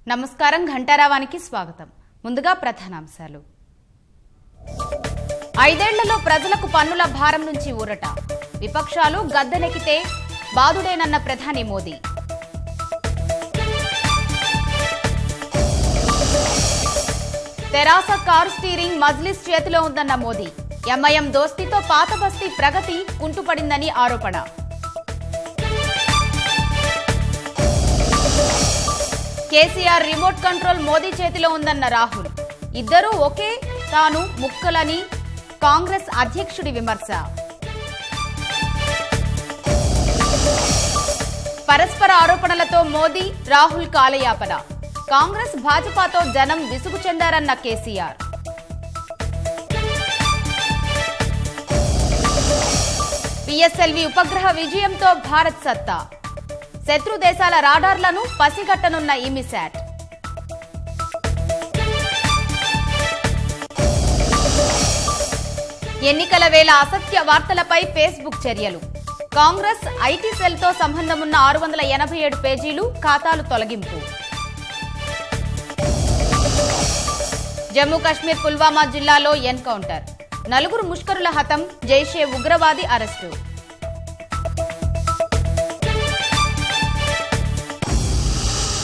నమస్కారం ఘంటారావానికి స్వాగతం. ముందుగా ప్రధానాంశాలు. 5 ఏళ్లలో ప్రజలకు పన్నుల భారం నుంచి ఊరట. విపక్షాలు గద్దెనెక్కితే బాదుడేనన్న ప్రధాని మోదీ. తెరాస కారు స్టీరింగ్ మజ్లిస్ చేతిలో ఉందన్న మోదీ. ఎంఐఎం దోస్తీతో పాత బస్తీ ప్రగతి కుంటుపడిందని ఆరోపణ. కేసీఆర్ రిమోట్ కంట్రోల్ మోదీ చేతిలో ఉందన్న రాహుల్. ఇద్దరూ ఒకే తాను ముక్కలని కాంగ్రెస్ అధ్యక్షుడి విమర్శ. పరస్పర ఆరోపణలతో మోదీ రాహుల్ కాలయాపన. కాంగ్రెస్ భాజపాతో జనం విసుగు చెందారన్న కేసీఆర్. పిఎస్ఎల్వి ఉపగ్రహ విజయంతో భారత్ సత్తా. శత్రు దేశాల రాడార్లను పసిగట్టనున్న ఇమిశాట్. ఎన్నికల వేళ అసత్య వార్తలపై ఫేస్బుక్ చర్యలు. కాంగ్రెస్ ఐటీ సెల్తో సంబంధమున్న 687 పేజీలు ఖాతాలు తొలగింపు. జమ్మూ కశ్మీర్ పుల్వామా జిల్లాలో ఎన్కౌంటర్. 4 ముష్కరుల హతం. జైషే ఉగ్రవాది అరెస్టు.